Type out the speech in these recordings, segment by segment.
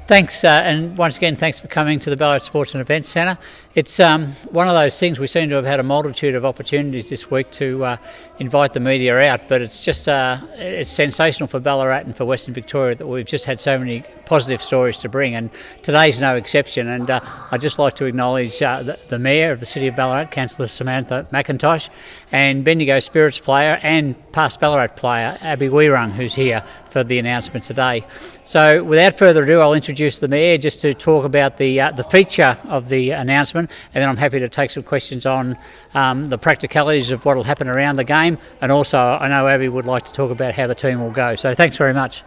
Thanks, and once again, thanks for coming to the Ballarat Sports and Events Centre. It's one of those things, we seem to have had a multitude of opportunities this week to invite the media out, but it's just it's sensational for Ballarat and for Western Victoria that we've just had so many positive stories to bring, and today's no exception. And I'd just like to acknowledge the Mayor of the City of Ballarat, Councillor Samantha McIntosh, and Bendigo Spirits player and past Ballarat player Abby Weerung, who's here for the announcement today. So without further ado, I'll introduce the Mayor just to talk about the feature of the announcement, and then I'm happy to take some questions on the practicalities of what will happen around the game, and also I know Abby would like to talk about how the team will go. So thanks very much.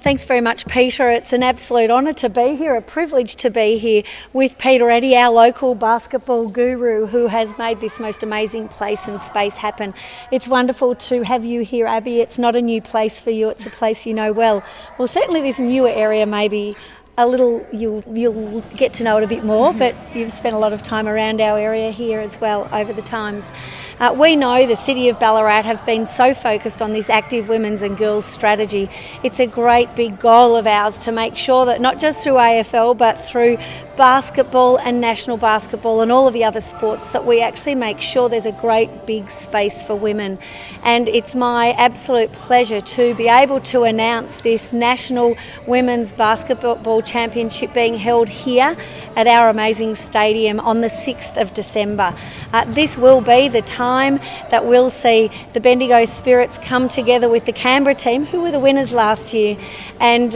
Thanks very much, Peter. It's an absolute honour to be here, a privilege to be here with Peter Eddy, our local basketball guru who has made this most amazing place and space happen. It's wonderful to have you here, Abby. It's not a new place for you, it's a place you know well. Well, certainly this newer area maybe a little, you'll get to know it a bit more, but you've spent a lot of time around our area here as well over the times. We know the City of Ballarat have been so focused on this active women's and girls strategy. It's a great big goal of ours to make sure that not just through AFL but through basketball and national basketball and all of the other sports that we actually make sure there's a great big space for women. And it's my absolute pleasure to be able to announce this National Women's Basketball Championship being held here at our amazing stadium on the 6th of December. This will be the time that we'll see the Bendigo Spirits come together with the Canberra team, who were the winners last year, and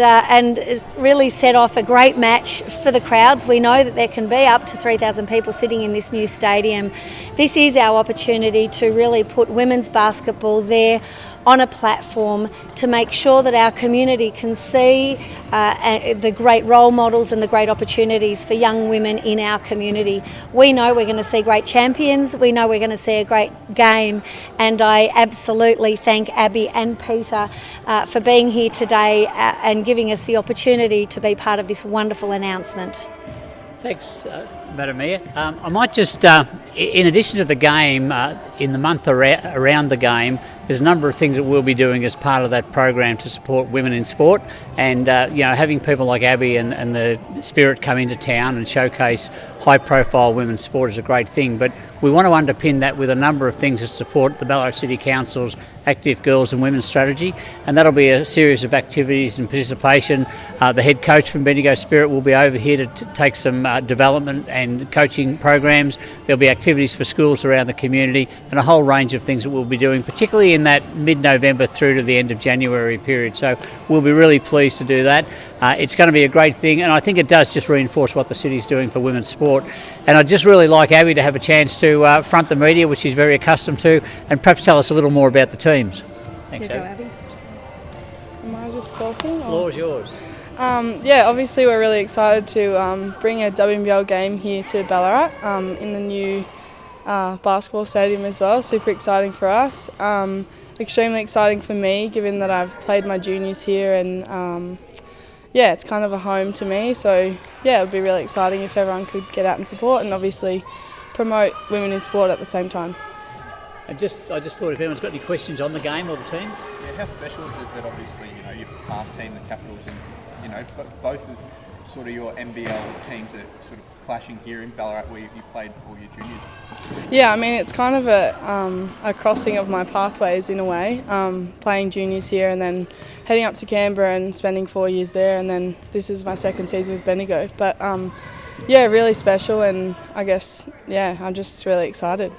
really set off a great match for the crowds. We know that there can be up to 3,000 people sitting in this new stadium. This is our opportunity to really put women's basketball there on a platform to make sure that our community can see the great role models and the great opportunities for young women in our community. We know we're going to see great champions, we know we're going to see a great game, and I absolutely thank Abby and Peter for being here today and giving us the opportunity to be part of this wonderful announcement. Thanks, Madam Mayor. I might just, in addition to the game, in the month around the game, there's a number of things that we'll be doing as part of that program to support women in sport, and having people like Abby and the Spirit come into town and showcase high-profile women's sport is a great thing. But we want to underpin that with a number of things that support the Ballarat City Council's active girls and women's strategy, and that'll be a series of activities and participation. The head coach from Bendigo Spirit will be over here to take some development and coaching programs. There'll be activities for schools around the community and a whole range of things that we'll be doing, particularly in that mid-November through to the end of January period. So we'll be really pleased to do that. It's going to be a great thing, and I think it does just reinforce what the city's doing for women's sport. And I'd just really like Abby to have a chance to front the media, which she's very accustomed to, and perhaps tell us a little more about the teams. Thanks, Abby. Am I just talking? The floor's yours. Obviously we're really excited to bring a WNBL game here to Ballarat in the new basketball stadium as well. Super exciting for us. Extremely exciting for me, given that I've played my juniors here, and it's kind of a home to me. So it would be really exciting if everyone could get out and support, and obviously promote women in sport at the same time. I just thought if anyone's got any questions on the game or the teams. Yeah, how special is it that obviously your past team, the Capitals, and both of sort of your NBL teams are sort of clashing here in Ballarat, where you played all your juniors? Yeah, I mean it's kind of a crossing of my pathways in a way. Playing juniors here and then heading up to Canberra and spending 4 years there, and then this is my second season with Bendigo. But really special, and I guess I'm just really excited.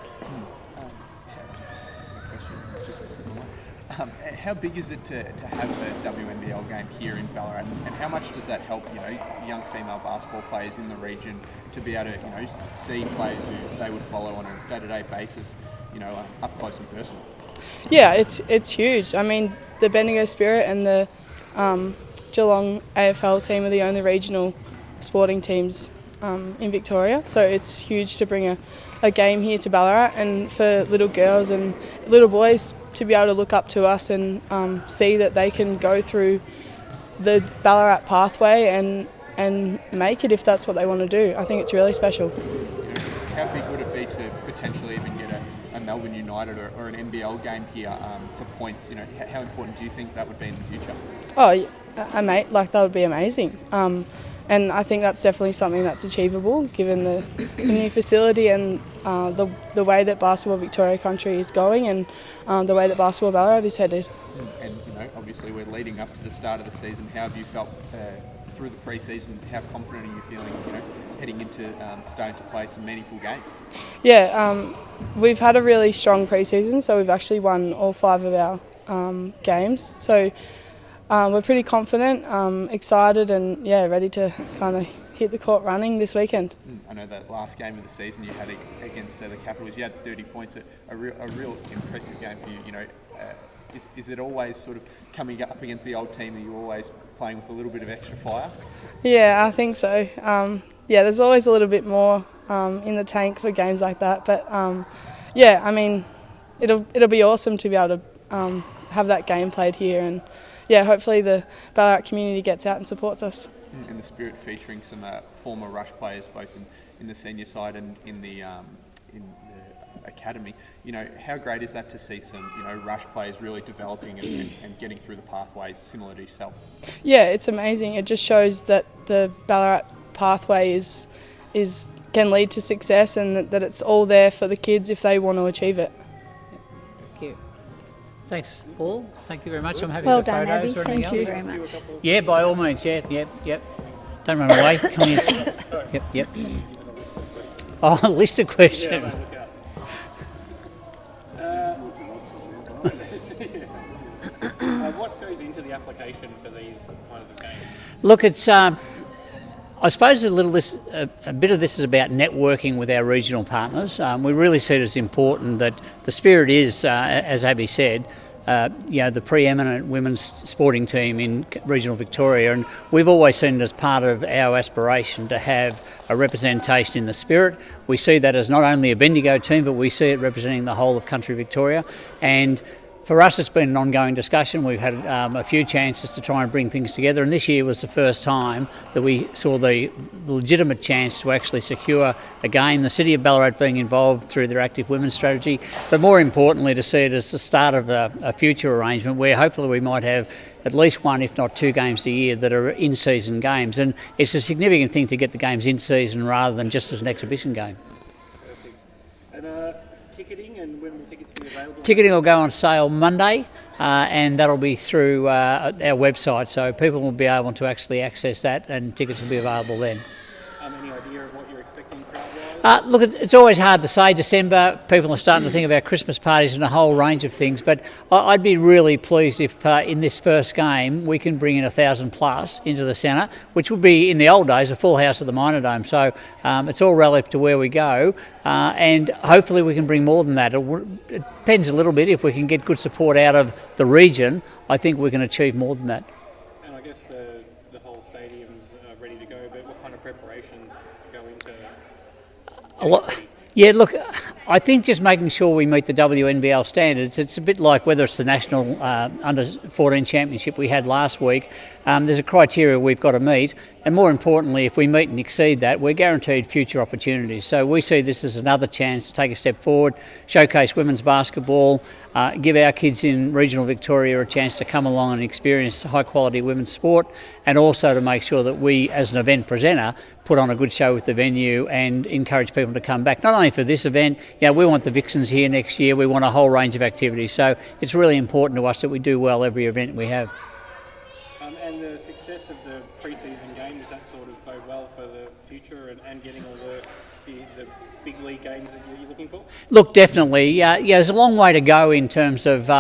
How big is it to have a WNBL game here in Ballarat, and how much does that help young female basketball players in the region to be able to see players who they would follow on a day-to-day basis, up close and personal? Yeah, it's huge. I mean, the Bendigo Spirit and the Geelong AFL team are the only regional sporting teams in Victoria, so it's huge to bring a game here to Ballarat, and for little girls and little boys to be able to look up to us and see that they can go through the Ballarat pathway and make it if that's what they want to do. I think it's really special. How big would it be to potentially even get a Melbourne United or an NBL game here for points, how important do you think that would be in the future? Oh, yeah, mate, like that would be amazing. And I think that's definitely something that's achievable given the new facility and the way that Basketball Victoria country is going and the way that Basketball Ballarat is headed. And obviously we're leading up to the start of the season. How have you felt through the pre-season? How confident are you feeling, heading into starting to play some meaningful games? Yeah, we've had a really strong pre-season, so we've actually won all 5 of our games. So we're pretty confident, excited and ready to kind of hit the court running this weekend. I know that last game of the season you had against the Capitals, you had 30 points, a real impressive game for you. Is it always sort of coming up against the old team? Are you always playing with a little bit of extra fire? Yeah, I think so. There's always a little bit more in the tank for games like that. But I mean, it'll be awesome to be able to have that game played here, and hopefully the Ballarat community gets out and supports us. And the Spirit featuring some former Rush players, both in the senior side and in the academy. How great is that to see some Rush players really developing and getting through the pathways similar to yourself? Yeah, it's amazing. It just shows that the Ballarat pathway is can lead to success, and that it's all there for the kids if they want to achieve it. Thank you. Thanks, Paul. Thank you very much. I'm happy Well with the done, Abby. photos or anything Thank you else. very much. Yeah, by all means. Yep. Don't run away. Come here. Yep. Oh, a list of questions. What goes into the application for these kinds of games? Look, it's I suppose a bit of this is about networking with our regional partners. We really see it as important that the Spirit is, as Abby said, the preeminent women's sporting team in regional Victoria, and we've always seen it as part of our aspiration to have a representation in the Spirit. We see that as not only a Bendigo team, but we see it representing the whole of country Victoria. And for us, it's been an ongoing discussion. We've had a few chances to try and bring things together, and this year was the first time that we saw the legitimate chance to actually secure a game, the City of Ballarat being involved through their active women's strategy, but more importantly to see it as the start of a future arrangement where hopefully we might have at least 1, if not 2 games a year that are in-season games. And it's a significant thing to get the games in season rather than just as an exhibition game. Perfect. And ticketing, and when will tickets be available? Ticketing will go on sale Monday, and that'll be through our website, so people will be able to actually access that, and tickets will be available then. Any idea of what you're expecting crowd-wise? Look, it's always hard to say. December, people are starting to think about Christmas parties and a whole range of things, but I'd be really pleased if in this first game we can bring in 1,000 plus into the centre, which would be, in the old days, a full house at the Minor Dome. So it's all relative to where we go, and hopefully we can bring more than that. It depends a little bit. If we can get good support out of the region, I think we can achieve more than that. And I guess the whole stadium's ready to go, but what kind of preparations go into Yeah, look, I think just making sure we meet the WNBL standards. It's a bit like whether it's the national under-14 championship we had last week. There's a criteria we've got to meet, and more importantly, if we meet and exceed that, we're guaranteed future opportunities. So we see this as another chance to take a step forward, showcase women's basketball, give our kids in regional Victoria a chance to come along and experience high-quality women's sport, and also to make sure that we, as an event presenter, put on a good show with the venue and encourage people to come back, not only for this event. We want the Vixens here next year. We want a whole range of activities. So it's really important to us that we do well every event we have. And the success of the pre-season game, does that sort of bode well for the future and getting all the big league games that you're looking for? Look, definitely. There's a long way to go in terms of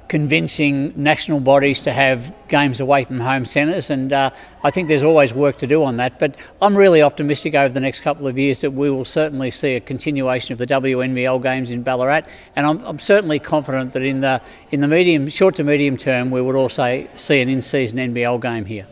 convincing national bodies to have games away from home centres, and I think there's always work to do on that, but I'm really optimistic over the next couple of years that we will certainly see a continuation of the WNBL games in Ballarat, and I'm certainly confident that in the short to medium term we would also see an in-season NBL game here.